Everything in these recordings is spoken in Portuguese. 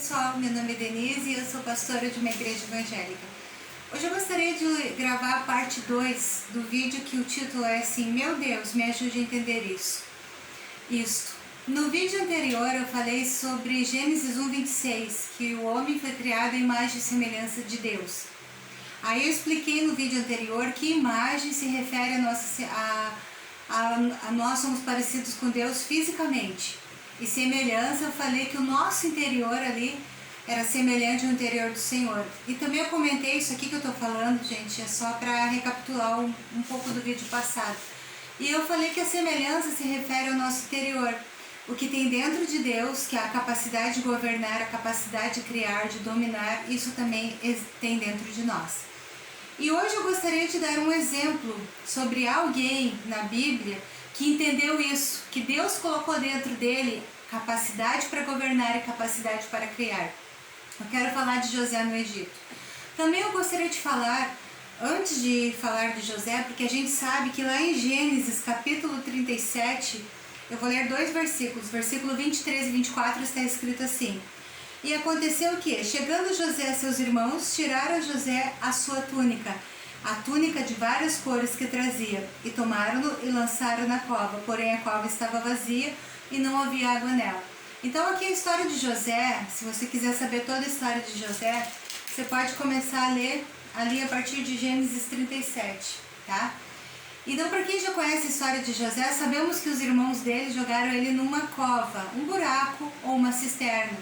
pessoal, meu nome é Denise e eu sou pastora de uma igreja evangélica. Hoje eu gostaria de gravar a parte 2 do vídeo que o título é assim: Meu Deus, me ajude a entender isto. No vídeo anterior eu falei sobre Gênesis 1:26, que o homem foi criado à imagem e semelhança de Deus. Aí eu expliquei no vídeo anterior que imagem se refere a nós somos parecidos com Deus fisicamente. E semelhança, eu falei que o nosso interior ali era semelhante ao interior do Senhor. E também eu comentei isso aqui que eu estou falando, gente, é só para recapitular um pouco do vídeo passado. E eu falei que a semelhança se refere ao nosso interior. O que tem dentro de Deus, que é a capacidade de governar, a capacidade de criar, de dominar, isso também tem dentro de nós. E hoje eu gostaria de dar um exemplo sobre alguém na Bíblia que entendeu isso, que Deus colocou dentro dele capacidade para governar e capacidade para criar. Eu quero falar de José no Egito. Também eu gostaria de falar, antes de falar de José, porque a gente sabe que lá em Gênesis capítulo 37, eu vou ler 2 versículos, versículo 23 e 24 está escrito assim: E aconteceu que, chegando José a seus irmãos, tiraram José a sua túnica, a túnica de várias cores que trazia, e tomaram-no e lançaram na cova, porém a cova estava vazia e não havia água nela. Então aqui a história de José, se você quiser saber toda a história de José, você pode começar a ler ali a partir de Gênesis 37, tá? Então, para quem já conhece a história de José, sabemos que os irmãos dele jogaram ele numa cova, um buraco ou uma cisterna.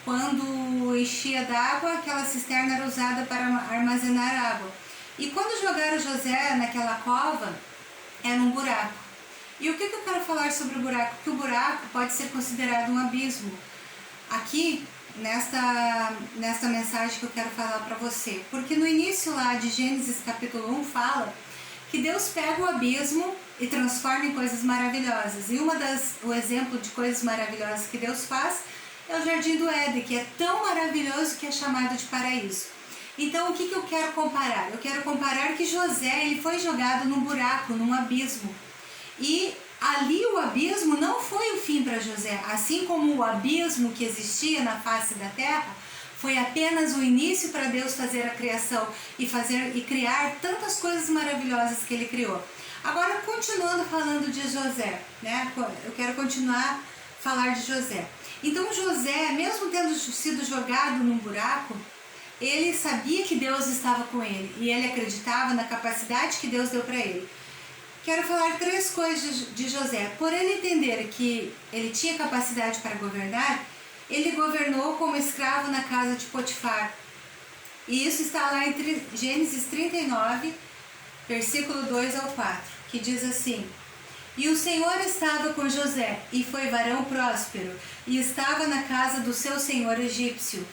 Quando enchia d'água, aquela cisterna era usada para armazenar água. E quando jogaram José naquela cova, era um buraco. E o que eu quero falar sobre o buraco? Que o buraco pode ser considerado um abismo. Aqui, nesta mensagem que eu quero falar para você. Porque no início lá de Gênesis capítulo 1 fala que Deus pega o abismo e transforma em coisas maravilhosas. E o exemplo de coisas maravilhosas que Deus faz é o Jardim do Éden, que é tão maravilhoso que é chamado de paraíso. Então, o que eu quero comparar? Eu quero comparar que José ele foi jogado num buraco, num abismo. E ali o abismo não foi o fim para José. Assim como o abismo que existia na face da terra foi apenas o início para Deus fazer a criação e criar tantas coisas maravilhosas que ele criou. Agora, continuando falando de José, né? Eu quero continuar a falar de José. Então José, mesmo tendo sido jogado num buraco, ele sabia que Deus estava com ele e ele acreditava na capacidade que Deus deu para ele. Quero falar 3 coisas de José. Por ele entender que ele tinha capacidade para governar, ele governou como escravo na casa de Potifar. E isso está lá em Gênesis 39, versículo 2 ao 4, que diz assim: E o Senhor estava com José, e foi varão próspero, e estava na casa do seu senhor egípcio.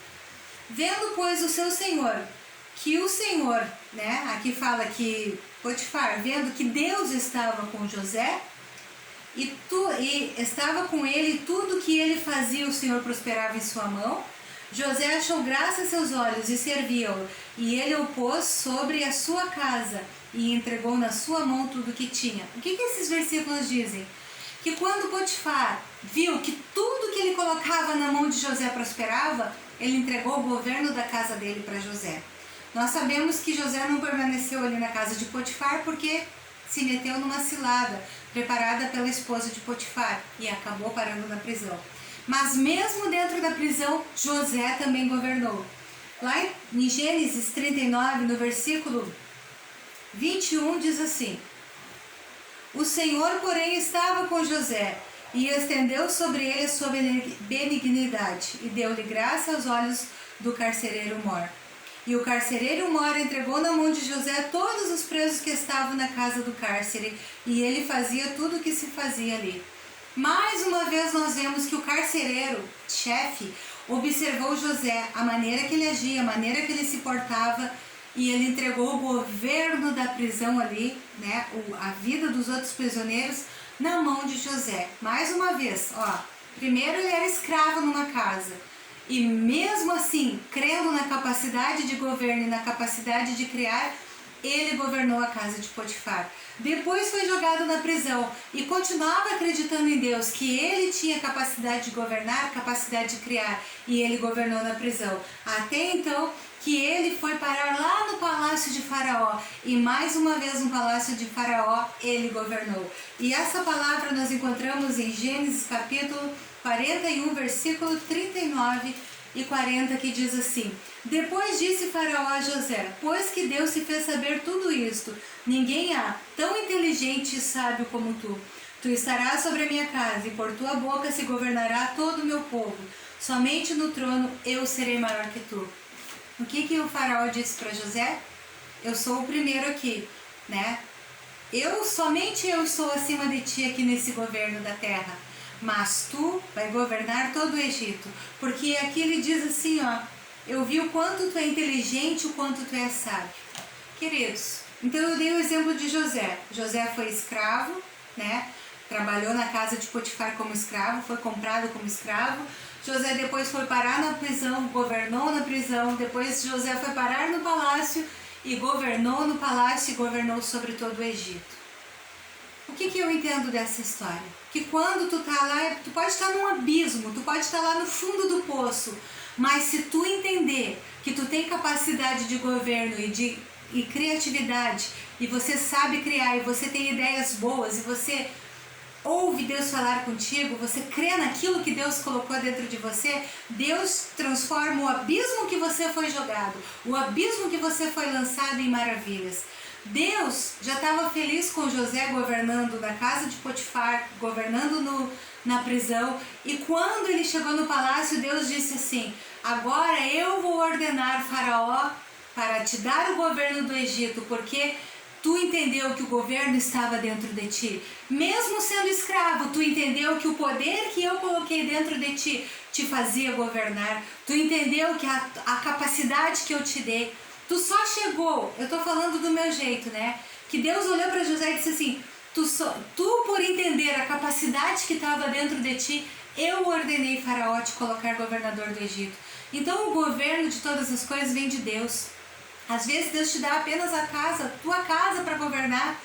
Vendo, pois, o seu senhor, que o Senhor, né, aqui fala que Potifar, vendo que Deus estava com José, e estava com ele, tudo que ele fazia, o Senhor prosperava em sua mão. José achou graça a seus olhos e serviu-o, e ele o pôs sobre a sua casa, e entregou na sua mão tudo o que tinha. O que esses versículos dizem? Que quando Potifar viu que tudo que ele colocava na mão de José prosperava, ele entregou o governo da casa dele para José. Nós sabemos que José não permaneceu ali na casa de Potifar porque se meteu numa cilada preparada pela esposa de Potifar e acabou parando na prisão. Mas mesmo dentro da prisão, José também governou. Lá em Gênesis 39, no versículo 21, diz assim: O Senhor, porém, estava com José, e estendeu sobre ele a sua benignidade, e deu-lhe graça aos olhos do carcereiro Mor. E o carcereiro Mor entregou na mão de José todos os presos que estavam na casa do cárcere, e ele fazia tudo o que se fazia ali. Mais uma vez nós vemos que o carcereiro, chefe, observou José, a maneira que ele agia, a maneira que ele se portava, e ele entregou o governo da prisão ali, né, a vida dos outros prisioneiros, na mão de José. Mais uma vez, primeiro ele era escravo numa casa, e mesmo assim, crendo na capacidade de governo e na capacidade de criar, ele governou a casa de Potifar. Depois foi jogado na prisão e continuava acreditando em Deus, que ele tinha capacidade de governar, capacidade de criar, e ele governou na prisão. Até então que ele foi parar lá no palácio de Faraó, e mais uma vez no palácio de Faraó ele governou. E essa palavra nós encontramos em Gênesis capítulo 41, versículo 39 e 40, que diz assim: depois disse Faraó a José: pois que Deus se fez saber tudo isto, ninguém há tão inteligente e sábio como tu. Tu estarás sobre a minha casa, e por tua boca se governará todo o meu povo. Somente no trono eu serei maior que tu. O que o Faraó disse para José? Eu sou o primeiro aqui, né? Somente eu estou acima de ti aqui nesse governo da terra. Mas tu vai governar todo o Egito. Porque aqui ele diz assim, ó: eu vi o quanto tu é inteligente, o quanto tu é sábio. Queridos, então eu dei o exemplo de José. José foi escravo, né? Trabalhou na casa de Potifar como escravo, foi comprado como escravo. José depois foi parar na prisão, governou na prisão. Depois José foi parar no palácio e governou no palácio e governou sobre todo o Egito. O que eu entendo dessa história? Que quando tu tá lá, tu pode estar num abismo, tu pode estar lá no fundo do poço, mas se tu entender que tu tem capacidade de governo e criatividade, e você sabe criar, e você tem ideias boas, e você ouve Deus falar contigo, você crê naquilo que Deus colocou dentro de você, Deus transforma o abismo que você foi jogado, o abismo que você foi lançado em maravilhas. Deus já estava feliz com José governando na casa de Potifar, governando na prisão, e quando ele chegou no palácio, Deus disse assim: agora eu vou ordenar Faraó para te dar o governo do Egito, porque tu entendeu que o governo estava dentro de ti. Mesmo sendo escravo, tu entendeu que o poder que eu coloquei dentro de ti te fazia governar. Tu entendeu que a capacidade que eu te dei. Tu só chegou, eu tô falando do meu jeito, né? Que Deus olhou para José e disse assim: tu por entender a capacidade que estava dentro de ti, eu ordenei Faraó te colocar governador do Egito. Então o governo de todas as coisas vem de Deus. Às vezes Deus te dá apenas a tua casa para governar,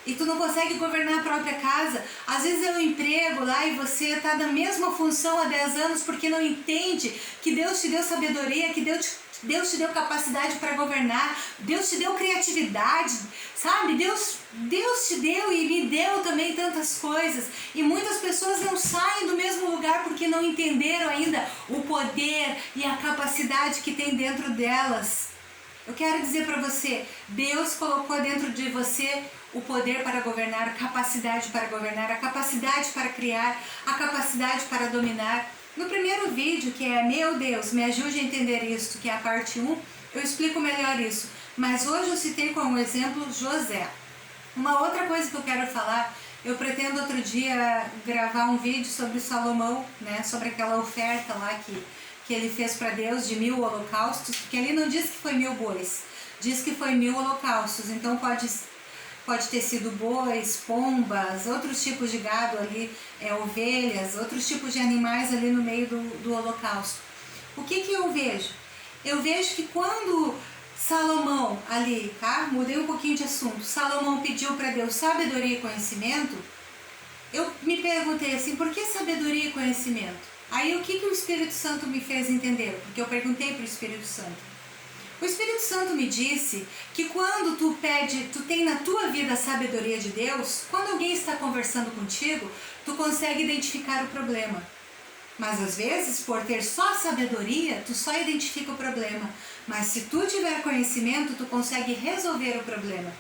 e tu não consegue governar a própria casa. Às vezes é um emprego lá e você está na mesma função há 10 anos porque não entende que Deus te deu sabedoria, que Deus te deu capacidade para governar, Deus te deu criatividade, sabe? Deus te deu e me deu também tantas coisas. E muitas pessoas não saem do mesmo lugar porque não entenderam ainda o poder e a capacidade que tem dentro delas. Eu quero dizer para você, Deus colocou dentro de você o poder para governar, a capacidade para criar, a capacidade para dominar. No primeiro vídeo, que é Meu Deus, me ajude a entender isso, que é a parte 1, eu explico melhor isso. Mas hoje eu citei como exemplo José. Uma outra coisa que eu quero falar, eu pretendo outro dia gravar um vídeo sobre Salomão, né, sobre aquela oferta lá que ele fez para Deus de 1000 holocaustos, porque ele não diz que foi 1000 bois, diz que foi 1000 holocaustos, então pode ter sido bois, pombas, outros tipos de gado ali, ovelhas, outros tipos de animais ali no meio do holocausto. O que eu vejo? Eu vejo que quando Salomão ali, tá? Mudei um pouquinho de assunto, Salomão pediu para Deus sabedoria e conhecimento, eu me perguntei assim, por que sabedoria e conhecimento? Aí o que o Espírito Santo me fez entender? Porque eu perguntei para o Espírito Santo. O Espírito Santo me disse que quando tu tem na tua vida a sabedoria de Deus, quando alguém está conversando contigo, tu consegue identificar o problema. Mas às vezes, por ter só sabedoria, tu só identifica o problema. Mas se tu tiver conhecimento, tu consegue resolver o problema.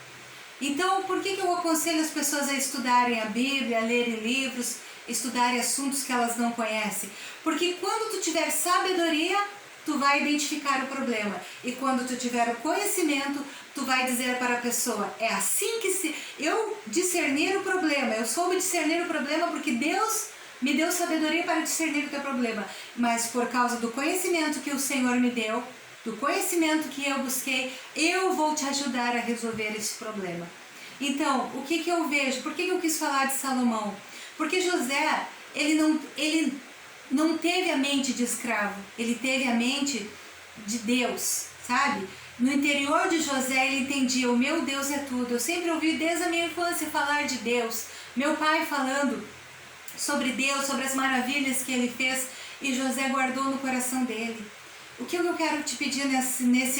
Então, por que eu aconselho as pessoas a estudarem a Bíblia, a lerem livros, estudarem assuntos que elas não conhecem? Porque quando tu tiver sabedoria, tu vai identificar o problema. E quando tu tiver o conhecimento, tu vai dizer para a pessoa, é assim que eu discernir o problema, eu soube discernir o problema porque Deus me deu sabedoria para discernir o teu problema. Mas por causa do conhecimento que o Senhor me deu, do conhecimento que eu busquei, eu vou te ajudar a resolver esse problema. Então, o que eu vejo? Por que eu quis falar de Salomão? Porque José, ele não teve a mente de escravo, ele teve a mente de Deus, sabe? No interior de José ele entendia, o meu Deus é tudo. Eu sempre ouvi desde a minha infância falar de Deus. Meu pai falando sobre Deus, sobre as maravilhas que ele fez, e José guardou no coração dele. O que eu quero te pedir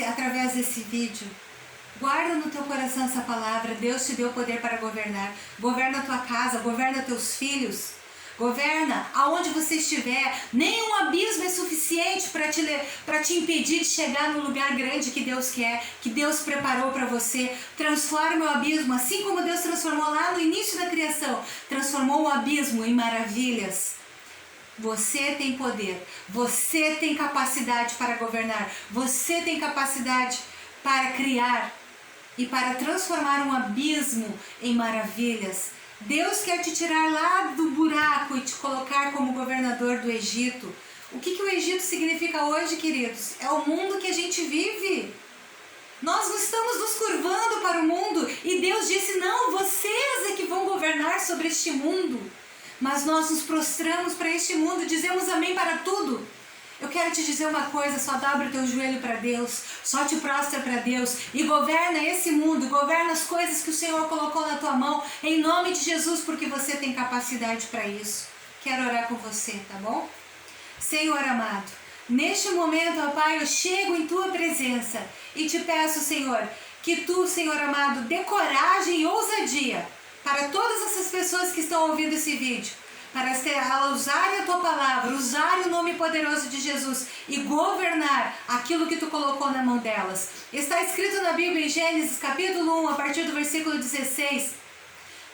através desse vídeo? Guarda no teu coração essa palavra. Deus te deu poder para governar. Governa a tua casa, governa teus filhos. Governa aonde você estiver. Nenhum abismo é suficiente para te impedir de chegar no lugar grande que Deus quer, que Deus preparou para você. Transforma o abismo, assim como Deus transformou lá no início da criação. Transformou o abismo em maravilhas. Você tem poder, você tem capacidade para governar, você tem capacidade para criar e para transformar um abismo em maravilhas. Deus quer te tirar lá do buraco e te colocar como governador do Egito. O que o Egito significa hoje, queridos? É o mundo que a gente vive. Nós não estamos nos curvando para o mundo e Deus disse, não, vocês é que vão governar sobre este mundo. Mas nós nos prostramos para este mundo e dizemos amém para tudo. Eu quero te dizer uma coisa, só dobra o teu joelho para Deus, só te prostra para Deus e governa esse mundo, governa as coisas que o Senhor colocou na tua mão, em nome de Jesus, porque você tem capacidade para isso. Quero orar com você, tá bom? Senhor amado, neste momento, ó Pai, eu chego em tua presença e te peço, Senhor, que tu, Senhor amado, dê coragem e ousadia para todas essas pessoas que estão ouvindo esse vídeo, para usarem a tua palavra, usarem o nome poderoso de Jesus e governar aquilo que tu colocou na mão delas. Está escrito na Bíblia em Gênesis capítulo 1, a partir do versículo 16,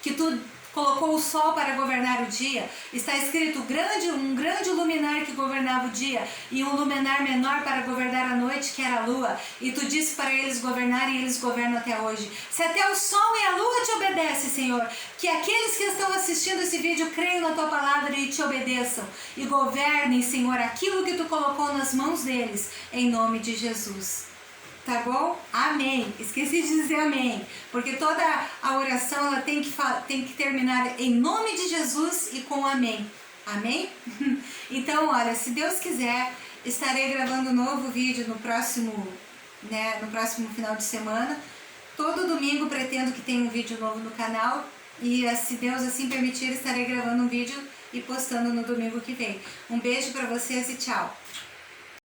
que tu colocou o sol para governar o dia. Está escrito um grande luminar que governava o dia e um luminar menor para governar a noite, que era a lua. E tu disse para eles governarem e eles governam até hoje. Se até o sol e a lua te obedecem, Senhor, que aqueles que estão assistindo esse vídeo creiam na tua palavra e te obedeçam. E governem, Senhor, aquilo que tu colocou nas mãos deles, em nome de Jesus. Tá bom? Amém. Esqueci de dizer amém. Porque toda a oração ela tem que terminar em nome de Jesus e com amém. Amém? Então, olha, se Deus quiser, estarei gravando um novo vídeo no próximo final de semana. Todo domingo pretendo que tenha um vídeo novo no canal. E se Deus assim permitir, estarei gravando um vídeo e postando no domingo que vem. Um beijo para vocês e tchau.